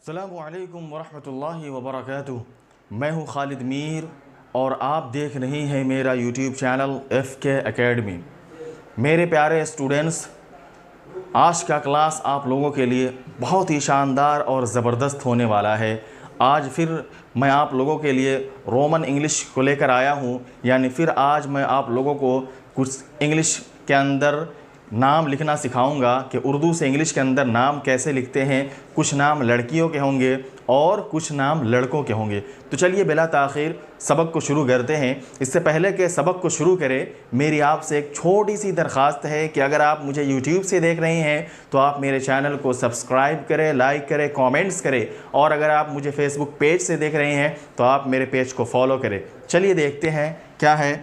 अस्सलामुअलैकुम वरहमतुल्लाहि वबरकातुहू। मैं हूँ खालिद मीर और आप देख रहे हैं मेरा यूट्यूब चैनल FK एकेडमी। मेरे प्यारे स्टूडेंट्स, आज का क्लास आप लोगों के लिए बहुत ही शानदार और ज़बरदस्त होने वाला है। आज फिर मैं आप लोगों के लिए रोमन इंग्लिश को लेकर आया हूँ, यानी फिर आज मैं आप लोगों को कुछ इंग्लिश के अंदर नाम लिखना सिखाऊंगा कि उर्दू से इंग्लिश के अंदर नाम कैसे लिखते हैं। कुछ नाम लड़कियों के होंगे और कुछ नाम लड़कों के होंगे। तो चलिए बिला ताख़ीर सबक को शुरू करते हैं। इससे पहले कि सबक को शुरू करें, मेरी आपसे एक छोटी सी दरख्वास्त है कि अगर आप मुझे YouTube से देख रहे हैं तो आप मेरे चैनल को सब्सक्राइब करें, लाइक करें, कमेंट्स करें, और अगर आप मुझे फेसबुक पेज से देख रहे हैं तो आप मेरे पेज को फॉलो करें। चलिए देखते हैं क्या है।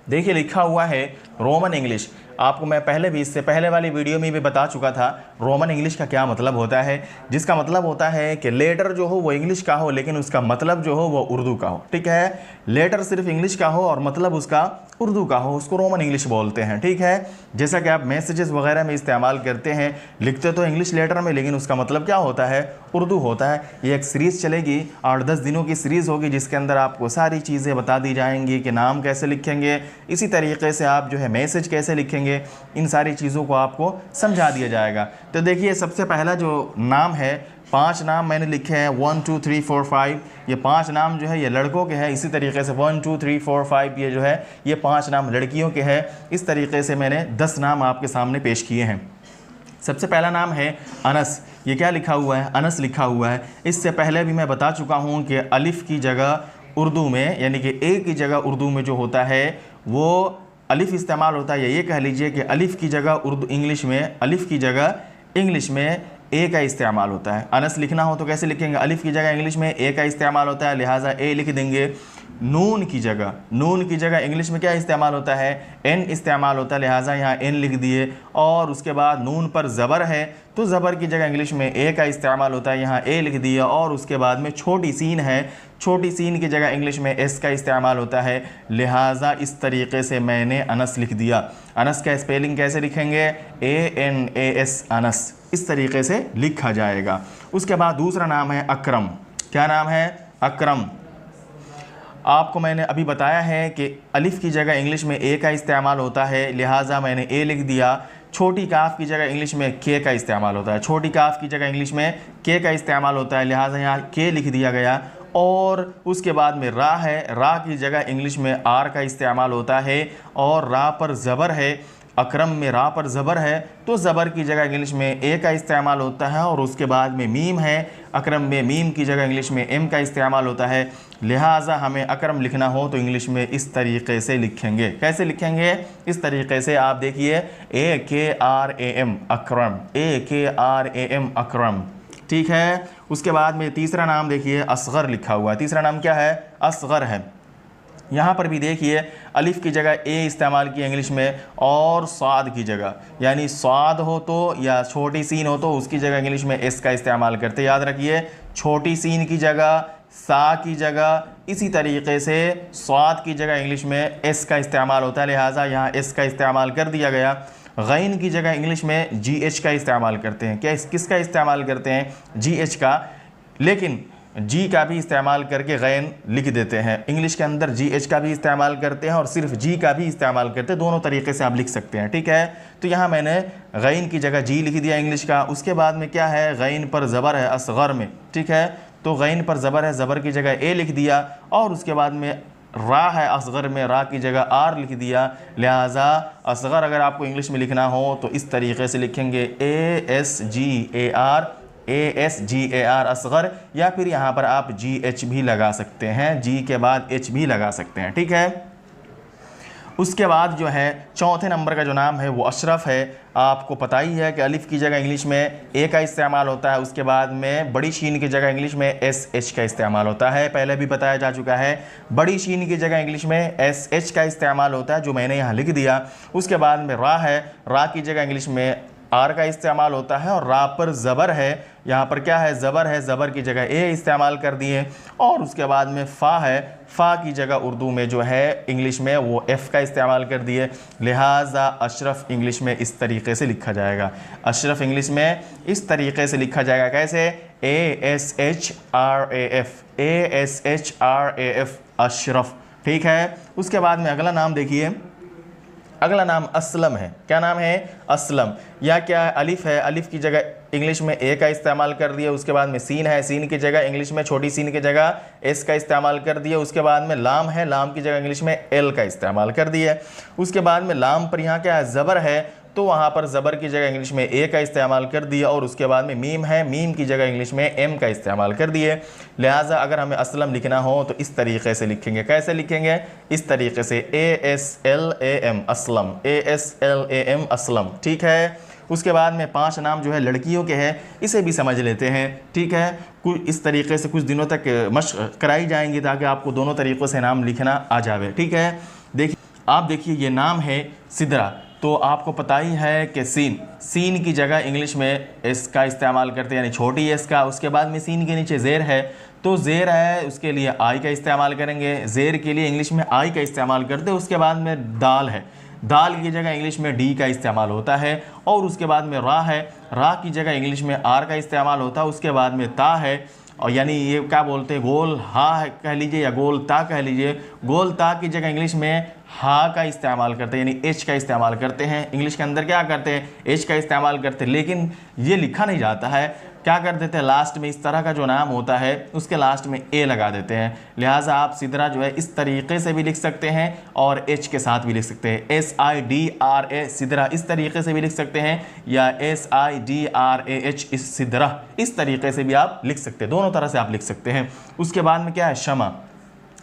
देखिए लिखा हुआ है रोमन इंग्लिश। आपको मैं पहले भी इससे पहले वाली वीडियो में भी बता चुका था रोमन इंग्लिश का क्या मतलब होता है, जिसका मतलब होता है कि लेटर जो हो वो इंग्लिश का हो लेकिन उसका मतलब जो हो वो उर्दू का हो। ठीक है, लेटर सिर्फ इंग्लिश का हो और मतलब उसका उर्दू का हो, उसको रोमन इंग्लिश बोलते हैं। ठीक है, जैसा कि आप मैसेजेस वगैरह में इस्तेमाल करते हैं, लिखते तो इंग्लिश लेटर में लेकिन उसका मतलब क्या होता है, उर्दू होता है। ये एक सीरीज़ चलेगी, 8-10 दिनों की सीरीज़ होगी, जिसके अंदर आपको सारी चीज़ें बता दी जाएंगी कि नाम कैसे लिखेंगे, इसी तरीके से आप जो है मैसेज कैसे लिखेंगे, इन सारी चीज़ों को आपको समझा दिया जाएगा। तो देखिए सबसे पहला जो नाम है, 5 नाम मैंने लिखे हैं, 1 2 3 4 5। ये 5 नाम जो है ये लड़कों के हैं। इसी तरीके से 1 2 3 4 5 ये जो है ये 5 नाम लड़कियों के हैं। इस तरीके से मैंने 10 नाम आपके सामने पेश किए हैं। सबसे पहला नाम है अनस। ये क्या लिखा हुआ है, अनस लिखा हुआ है। इससे पहले भी मैं बता चुका हूँ कि अलिफ़ की जगह उर्दू में, यानी कि ए की जगह उर्दू में जो होता है वो अलिफ़ इस्तेमाल होता है, या ये कह लीजिए कि अलिफ़ की जगह उर्दू इंग्लिश में, अलिफ़ की जगह इंग्लिश में ए का इस्तेमाल होता है। अनस लिखना हो तो कैसे लिखेंगे, अलिफ़ की जगह इंग्लिश में ए का इस्तेमाल होता है, लिहाजा ए लिख देंगे। नून की जगह इंग्लिश में क्या इस्तेमाल होता है, एन इस्तेमाल होता है, लिहाजा यहाँ एन लिख दिए। और उसके बाद नून पर ज़बर है तो ज़बर की जगह इंग्लिश में ए का इस्तेमाल होता है, यहाँ ए लिख दिया। और उसके बाद में छोटी सीन है, छोटी सीन की जगह इंग्लिश में एस का इस्तेमाल होता है, लिहाजा इस तरीके से मैंने अनस लिख दिया। अनस का स्पेलिंग कैसे लिखेंगे, ANAS, अनस, इस तरीके से लिखा जाएगा। उसके बाद दूसरा नाम है अकरम। क्या नाम है, अकरम। आपको मैंने अभी बताया है कि अलिफ़ की जगह इंग्लिश में ए का इस्तेमाल होता है, लिहाजा मैंने ए लिख दिया। छोटी काफ की जगह इंग्लिश में के का इस्तेमाल होता है, छोटी काफ की जगह इंग्लिश में के का इस्तेमाल होता है, लिहाजा यहाँ के लिख दिया गया। और उसके बाद में रा है, रा की जगह इंग्लिश में आर का इस्तेमाल होता है, और रा पर ज़बर है। अकरम में रा पर ज़बर है तो ज़बर की जगह इंग्लिश में ए का इस्तेमाल होता है। और उसके बाद में मीम है, अकरम में मीम की जगह इंग्लिश में एम का इस्तेमाल होता है, लिहाजा हमें अकरम लिखना हो तो इंग्लिश में इस तरीके से लिखेंगे। कैसे लिखेंगे, इस तरीके से आप देखिए, AKRAM अकरम, AKRAM अकरम। ठीक है, उसके बाद में तीसरा नाम देखिए असगर लिखा हुआ है। तीसरा नाम क्या है, असगर है। यहाँ पर भी देखिए अलिफ़ की जगह ए इस्तेमाल की इंग्लिश में, और स्वाद की जगह, यानी स्वाद हो तो या छोटी सीन हो तो उसकी जगह इंग्लिश में एस का इस्तेमाल करते। याद रखिए, छोटी सीन की जगह सा की जगह, इसी तरीके से स्वाद की जगह इंग्लिश में एस का इस्तेमाल होता है, लिहाजा यहाँ एस का इस्तेमाल कर दिया गया। गैन की जगह इंग्लिश में GH का इस्तेमाल करते हैं। क्या किसका इस्तेमाल करते हैं, GH का, लेकिन जी का भी इस्तेमाल करके गैन लिख देते हैं। इंग्लिश के अंदर GH का भी इस्तेमाल करते हैं और सिर्फ जी का भी इस्तेमाल करते हैं, दोनों तरीके से आप लिख सकते हैं। ठीक है, तो यहाँ मैंने गैन की जगह जी लिख दिया इंग्लिश का। उसके बाद में क्या है, गैन पर ज़बर है असगर में। ठीक है, तो गैन पर ज़बर है, ज़बर की जगह ए लिख दिया। और उसके बाद में रा है असगर में, रा की जगह आर लिख दिया, लिहाजा असगर अगर आपको इंग्लिश में लिखना हो तो इस तरीके से लिखेंगे, ASGAR असगर, या फिर यहाँ पर आप GH भी लगा सकते हैं, जी के बाद H भी लगा सकते हैं। ठीक है, उसके बाद जो है चौथे नंबर का जो नाम है वो अशरफ है। आपको पता ही है कि अलिफ़ की जगह इंग्लिश में ए का इस्तेमाल होता है, उसके बाद में बड़ी शीन की जगह इंग्लिश में SH का इस्तेमाल होता है, पहले भी बताया जा चुका है। बड़ी शीन की जगह इंग्लिश में SH का इस्तेमाल होता है, जो मैंने यहाँ लिख दिया। उसके बाद में रा है, रा की जगह इंग्लिश में आर का इस्तेमाल होता है, और रा पर ज़बर है, यहाँ पर क्या है, ज़बर है, ज़बर की जगह ए इस्तेमाल कर दिए। और उसके बाद में फ़ा है, फ़ा की जगह उर्दू में जो है इंग्लिश में वो एफ़ का इस्तेमाल कर दिए, लिहाजा अशरफ इंग्लिश में इस तरीके से लिखा जाएगा। अशरफ इंग्लिश में इस तरीके से लिखा जाएगा, कैसे, ASHRAF, अशरफ। ठीक है, उसके बाद में अगला नाम देखिए, अगला नाम असलम है। क्या नाम है? असलम। या क्या है? अलिफ है, अलिफ की जगह इंग्लिश में ए का इस्तेमाल कर दिया। उसके बाद में सीन है, सीन की जगह इंग्लिश में छोटी सीन की जगह एस का इस्तेमाल कर दिया। उसके बाद में लाम है, लाम की जगह इंग्लिश में एल का इस्तेमाल कर दिया। उसके बाद में लाम पर यहाँ क्या है? ज़बर है, तो वहाँ पर ज़बर की जगह इंग्लिश में ए का इस्तेमाल कर दिया। और उसके बाद में मीम है, मीम की जगह इंग्लिश में एम का इस्तेमाल कर दिए। लिहाजा अगर हमें असलम लिखना हो तो इस तरीके से लिखेंगे। कैसे लिखेंगे? इस तरीके से, ASLAM, असलम, ASLAM, असलम। ठीक है, उसके बाद में 5 नाम जो है लड़कियों के हैं, इसे भी समझ लेते हैं। ठीक है, कुछ इस तरीके से कुछ दिनों तक मशक कराई जाएंगी ताकि आपको दोनों तरीक़ों से नाम लिखना आ जाए। ठीक है, देखिए आप देखिए ये नाम है सिदरा, तो आपको पता ही है कि सीन की जगह इंग्लिश में एस का इस्तेमाल करते हैं, यानी छोटी एस का। उसके बाद में सीन के नीचे ज़ेर है, तो ज़ेर है उसके लिए आई का इस्तेमाल करेंगे। ज़ेर के लिए इंग्लिश में आई का इस्तेमाल करते हैं। उसके बाद में दाल है, दाल की जगह इंग्लिश में डी का इस्तेमाल होता है। और उसके बाद में रा है, रा की जगह इंग्लिश में आर का इस्तेमाल होता है। उसके बाद में ता है, और यानी ये क्या बोलते हैं, गोल हा कह लीजिए या गोल ता कह लीजिए। गोल ता की जगह इंग्लिश में हा का इस्तेमाल करते हैं, यानी एच का इस्तेमाल करते हैं। इंग्लिश के अंदर क्या करते हैं? एच का इस्तेमाल करते हैं, लेकिन ये लिखा नहीं जाता है। क्या कर देते हैं? लास्ट में इस तरह का जो नाम होता है उसके लास्ट में ए लगा देते हैं। लिहाजा आप सिदरा जो है इस तरीके से भी लिख सकते हैं और एच के साथ भी लिख सकते हैं। SIDRA, सिदरा, इस तरीके से भी लिख सकते हैं, या SIDRAH, इस सिदरा, इस तरीके से भी आप लिख सकते हैं। दोनों तरह से आप लिख सकते हैं। उसके बाद में क्या है? शमा।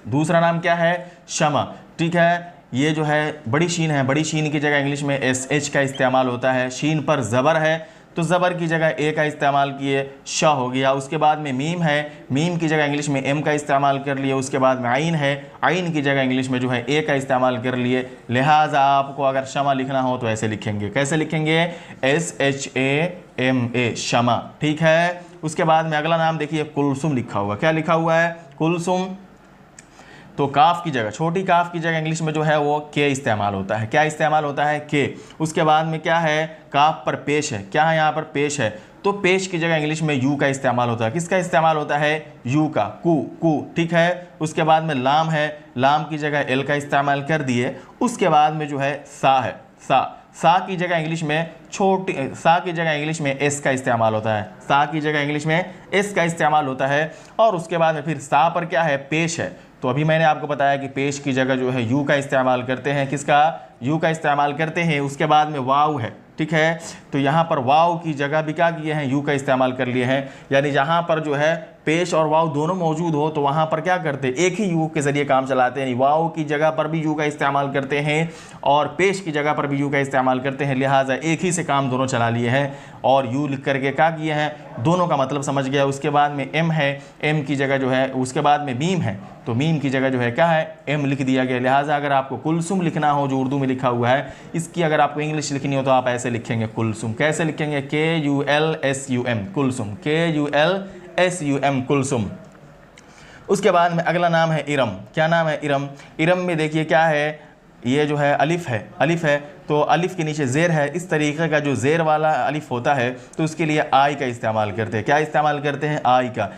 दूसरा नाम क्या है? शमा। ठीक है, ये जो है बड़ी शीन है, बड़ी शीन की जगह इंग्लिश में SH का इस्तेमाल होता है। शीन पर ज़बर है, तो ज़बर की जगह ए का इस्तेमाल किए, श हो गया। उसके बाद में मीम है, मीम की जगह इंग्लिश में एम का इस्तेमाल कर लिए। उसके बाद में आइन है, आइन की जगह इंग्लिश में जो है ए का इस्तेमाल कर लिए। लिहाजा आपको अगर शमा लिखना हो तो ऐसे लिखेंगे। कैसे लिखेंगे? SHAMA, शमा। ठीक है, उसके बाद में अगला नाम देखिए, कुलसुम लिखा हुआ। क्या लिखा हुआ है? कुलसुम। तो काफ की जगह, छोटी काफ की जगह इंग्लिश में जो है वो के इस्तेमाल होता है। क्या इस्तेमाल होता है? के। उसके बाद में क्या है? काफ पर पेश है। क्या है यहाँ पर? पेश है, तो पेश की जगह इंग्लिश में यू का इस्तेमाल होता है। किसका इस्तेमाल होता है? यू का, कू। ठीक है, उसके बाद में लाम है, लाम की जगह एल का इस्तेमाल कर दिए। उसके बाद में जो है सा है, सा की जगह इंग्लिश में छोटी, सा की जगह इंग्लिश में एस का इस्तेमाल होता है। सा की जगह इंग्लिश में एस का इस्तेमाल होता है। और उसके बाद में फिर सा पर क्या है? पेश है, तो अभी मैंने आपको बताया कि पेश की जगह जो है यू का इस्तेमाल करते हैं। किसका? यू का इस्तेमाल करते हैं। उसके बाद में वाव है। ठीक है, तो यहाँ पर वाव की जगह भी क्या किए हैं? यू का इस्तेमाल कर लिए हैं। यानी जहाँ पर जो है पेश और वाव दोनों मौजूद हो तो वहाँ पर क्या करते हैं? एक ही यू के ज़रिए काम चलाते हैं। वाव की जगह पर भी यू का इस्तेमाल करते हैं और पेश की जगह पर भी यू का इस्तेमाल करते हैं। लिहाजा एक ही से काम दोनों चला लिए हैं और यू लिख करके क्या किए हैं? दोनों का मतलब समझ गया। उसके बाद में एम है, एम की जगह जो है, उसके बाद में मीम है, तो मीम की जगह जो है क्या है? एम लिख दिया गया। लिहाजा अगर आपको कुलसुम लिखना हो, जो उर्दू में लिखा हुआ है, इसकी अगर आपको इंग्लिश लिखनी हो तो आप ऐसे लिखेंगे कुलसुम। कैसे लिखेंगे? KULSUM, Kulsum, KULSUM, Kulsum. उसके बाद में अगला नाम है इरम। क्या नाम है? इरम। इरम में देखिए क्या है? ये जो है अलिफ है, अलिफ है, तो अलिफ के नीचे ज़ेर है। इस तरीके का जो ज़ेर वाला अलिफ होता है तो उसके लिए आई का इस्तेमाल करते हैं। क्या इस्तेमाल करते हैं? आई का।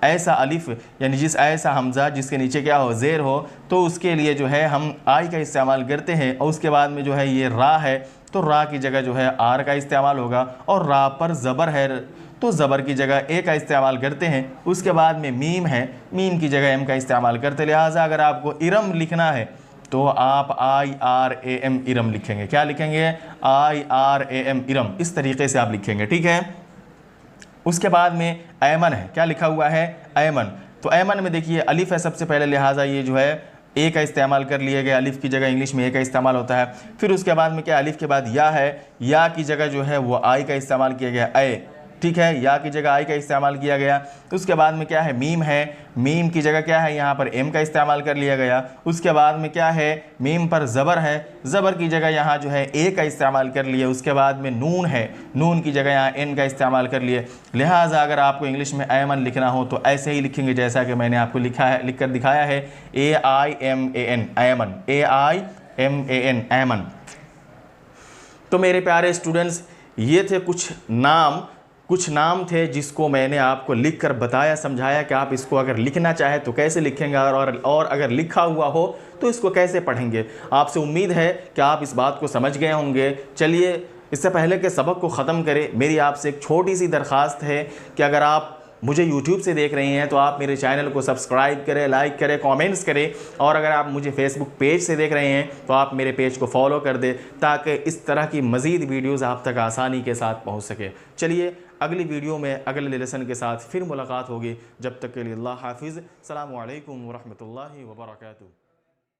ऐसा अलिफ यानी जिस ऐसा हमज़ा जिसके नीचे क्या हो? ज़ेर हो, तो उसके लिए जो है हम आई का इस्तेमाल करते हैं। और उसके बाद में जो है ये रा है, तो रा की जगह जो है आर का इस्तेमाल होगा। और रा पर ज़बर है, तो ज़बर की जगह ए का इस्तेमाल करते हैं। उसके बाद में मीम है, मीम की जगह एम का इस्तेमाल करते हैं। लिहाजा अगर आपको इरम लिखना है तो आप IRAM, इरम लिखेंगे। क्या लिखेंगे? IRAM, इरम। इस तरीके से आप लिखेंगे। ठीक है, उसके बाद में ऐमन है। क्या लिखा हुआ है? ऐमन। तो ऐमन में देखिए अलिफ है सबसे पहले, लिहाजा ये जो है ए का इस्तेमाल कर लिया गया। अलिफ की जगह इंग्लिश में ए का इस्तेमाल होता है। फिर उसके बाद में क्या? अलिफ के बाद या है, या की जगह जो है वो आई का इस्तेमाल किया गया, ए। ठीक है, या की जगह आई का इस्तेमाल किया गया। उसके बाद में क्या है? मीम है, मीम की जगह क्या है? यहाँ पर एम का इस्तेमाल कर लिया गया। उसके बाद में क्या है? मीम पर ज़बर है, ज़बर की जगह यहाँ जो है ए का इस्तेमाल कर लिए। उसके बाद में नून है, नून की जगह यहाँ एन का इस्तेमाल कर लिए। लिहाजा अगर आपको इंग्लिश में ऐमन लिखना हो तो ऐसे ही लिखेंगे जैसा कि मैंने आपको लिखा है, लिख कर दिखाया है, AIMAN, ऐमन, AIMAN, ऐमन। तो मेरे प्यारे स्टूडेंट्स, ये थे कुछ नाम कुछ नाम थे जिसको मैंने आपको लिख कर बताया, समझाया कि आप इसको अगर लिखना चाहे तो कैसे लिखेंगे और अगर लिखा हुआ हो तो इसको कैसे पढ़ेंगे। आपसे उम्मीद है कि आप इस बात को समझ गए होंगे। चलिए, इससे पहले कि सबक को ख़त्म करें, मेरी आपसे एक छोटी सी दरख्वास्त है कि अगर आप मुझे YouTube से देख रहे हैं तो आप मेरे चैनल को सब्सक्राइब करें, लाइक करें, कमेंट्स करें, और अगर आप मुझे फेसबुक पेज से देख रहे हैं तो आप मेरे पेज को फॉलो कर दें ताकि इस तरह की मज़ीद वीडियोज़ आप तक आसानी के साथ पहुँच सके। चलिए, अगली वीडियो में अगले लेसन के साथ फिर मुलाकात होगी। जब तक के लिए अल्लाह हाफिज़। अस्सलामु अलैकुम व रहमतुल्लाहि व बरकातुहू।